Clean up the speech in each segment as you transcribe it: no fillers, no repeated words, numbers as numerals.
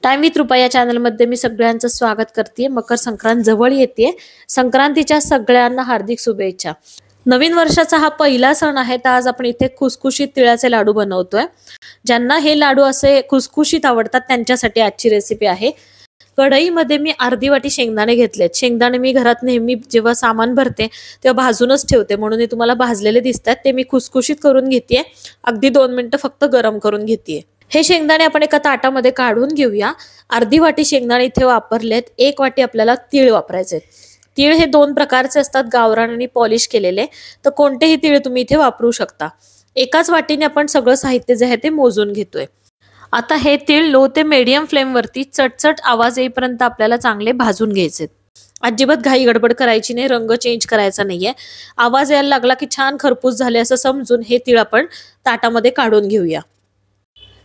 Time with Rupa या चॅनलमध्ये मी सगळ्यांचं स्वागत करते। मकर संक्रांत जवळ येते। संक्रांतीच्या सगळ्यांना हार्दिक शुभेच्छा। नवीन वर्षाचा हा पहिला सण आहे, तर आज आपण इथे खुसखुशीत तिळाचे लाडू बनवतोय। ज्यांना हे लाडू असे खुसखुशीत आवडतात त्यांच्यासाठी आजची रेसिपी आहे। कढईमध्ये मी अर्धी वाटी शेंगदाणे घेतलेत। शेंगदाणे मी घरात नेहमी जेव्हा सामान भरते तेव्हा भाजूनच ठेवते, म्हणून हे तुम्हाला भाजलेले दिसतात। ते मी खुसखुशीत करून घेतेय। अगदी 2 मिनिटं फक्त गरम करून घेतेय। हे शेंगदाणे आपण एका ताटामध्ये काढून घेऊया। अर्धी वाटी शेंगदाणे इथे वापरलेत। 1 वाटी आपल्याला तीळ वापरायचे। तीळ हे 2 प्रकारचे असतात, गावरान आणि पॉलिश केलेले। तर कोणतेही तीळ तुम्ही इथे वापरू शकता। एकाच वाटीने आपण सगळं साहित्य जे आहे ते मोजून घेतोय। आता हे तीळ लो ते मीडियम फ्लेम वरती चटचट आवाज येईपर्यंत आपल्याला चांगले भाजून घ्यायचे। अजिबात घाई गडबड करायची नाही, रंग चेंज करायचा नाहीये। आवाज यायला लागला की छान खरपूस झाले असं समजून हे तीळ आपण ताटामध्ये काढून घेऊया।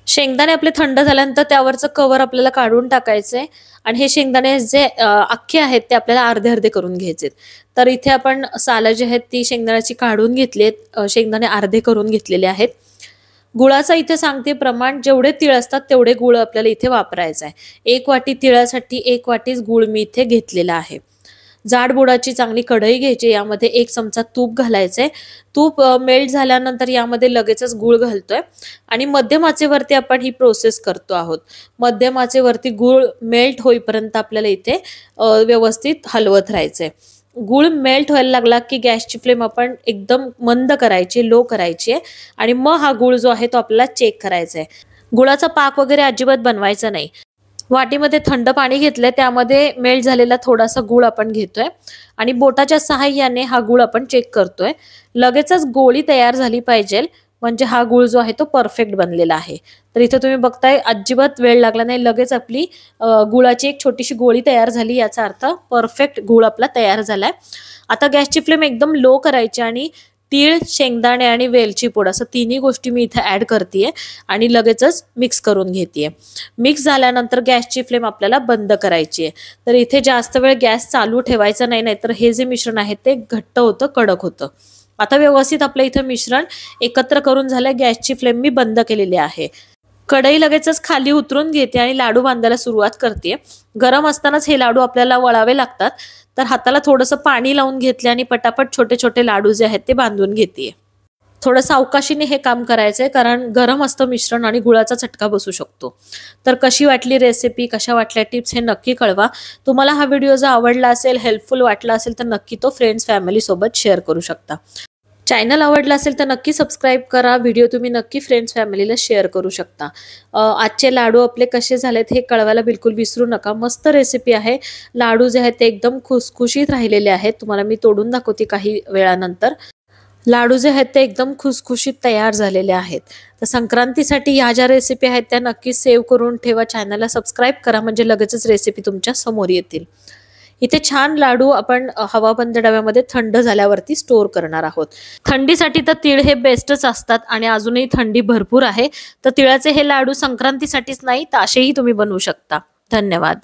शेंगदाणे आपले थंड झाल्यानंतर त्यावरचं कवर आपल्याला काढून टाकायचंय आणि हे शेंगदाणे जे अख्खे आहेत ते आपल्याला अर्धे अर्धे करून घ्यायचे। तर इथे आपण साल जी आहेत ती शेंगदाण्याची काढून घेतलीत। शेंगदाणे अर्धे करून घेतलेले आहेत। गुळाचा इथे सांगते प्रमाण, जेवढे तीळ असतात तेवढे गुळ आपल्याला इथे वापरायचा आहे। 1 वाटी तिळासाठी 1 वाटीच गुळ मी इथे घेतलेला आहे। जाड बुडाची चांगली कढई घ्यायची, यामध्ये 1 चमचा तूप घालायचंय। तूप मेल्ट झाल्यानंतर यामध्ये लगेचच गुळ घालतोय आणि मध्यम आचेवरती आपण ही प्रोसेस करतो आहोत। मध्यम आचेवरती गुळ मेल्ट होईपर्यंत आपल्याला इथे व्यवस्थित हलवत राहायचंय। गुळ मेल्ट व्हायला लागला की गॅसची फ्लेम आपण एकदम मंद करायची, लो करायची आहे आणि मग हा गुळ जो आहे तो आपल्याला चेक करायचा आहे। गुळाचा पाक वगैरे अजिबात बनवायचा नाही। वाटीमध्ये थंड पाणी घेतलंय, त्यामध्ये मेल्ट झालेला थोडासा गुळ आपण घेतोय आणि बोटाच्या सहाय्याने हा गुळ आपण चेक करतोय। लगेचच गोळी तयार झाली पाहिजे, म्हणजे हा गुळ जो आहे तो परफेक्ट बनलेला आहे। तर इथे तुम्ही बघताय अजिबात वेळ लागला नाही, लगेच आपली गुळाची एक छोटीशी गोळी तयार झाली, याचा अर्थ परफेक्ट गुळ आपला तयार झालाय। आता गॅसची फ्लेम एकदम लो करायची आणि तीळ, शेंगदाणे आणि वेलची पूड असं तिन्ही गोष्टी मी इथे ऍड करतेय आणि लगेचच मिक्स करून घेतेय। मिक्स झाल्यानंतर गॅसची फ्लेम आपल्याला बंद करायची आहे। तर इथे जास्त वेळ गॅस चालू ठेवायचा नाही, नाहीतर हे जे मिश्रण आहे ते घट्ट होतं, कडक होतं। आता व्यवस्थित आपलं इथे मिश्रण एकत्र करून झालंय। गॅसची फ्लेम मी बंद केलेली आहे। कढई लगेचच खाली उतरून घेते आणि लाडू बांधायला सुरुवात करते। गरम असतानाच हे लाडू आपल्याला वळावे लागतात, तर हाताला थोडंसं पाणी लावून घेतले आणि पटापट छोटे छोटे लाडू जे आहेत ते बांधून घेते। थोडं सावकाशीने हे काम करायचंय, कारण गरम असतं मिश्रण आणि गुळाचा चटका बसू शकतो। तर कशी वाटली रेसिपी, कशा वाटल्या टिप्स हे नक्की कळवा। तुम्हाला हा व्हिडिओ जर आवडला असेल, हेल्पफुल वाटला असेल तर नक्की तो फ्रेंड्स फॅमिली सोबत शेअर करू शकता। चॅनल आवडला असेल तर नक्की सबस्क्राईब करा। व्हिडिओ तुम्ही नक्की फ्रेंड्स फॅमिलीला शेअर करू शकता। आजचे लाडू आपले कसे झालेत हे कळवायला बिलकुल विसरू नका। मस्त रेसिपी आहे। लाडू जे आहेत ते एकदम खुसखुशीत राहिलेले आहेत। तुम्हाला मी तोडून दाखवते काही वेळानंतर। लाडू जे आहेत ते एकदम खुसखुशीत तयार झालेले आहेत। तर संक्रांतीसाठी ह्या ज्या रेसिपी आहेत त्या नक्की सेव्ह करून ठेवा। चॅनलला सबस्क्राईब करा, म्हणजे लगेचच रेसिपी तुमच्या समोर येतील। इथे छान लाडू आपण हवाबंद डब्यामध्ये थंड झाल्यावरती स्टोर करणार आहोत। थंडीसाठी तर तीळ हे बेस्टच असतात आणि अजूनही थंडी भरपूर आहे, तर तिळाचे हे लाडू संक्रांतीसाठीच नाही तर असेही तुम्ही बनवू शकता। धन्यवाद।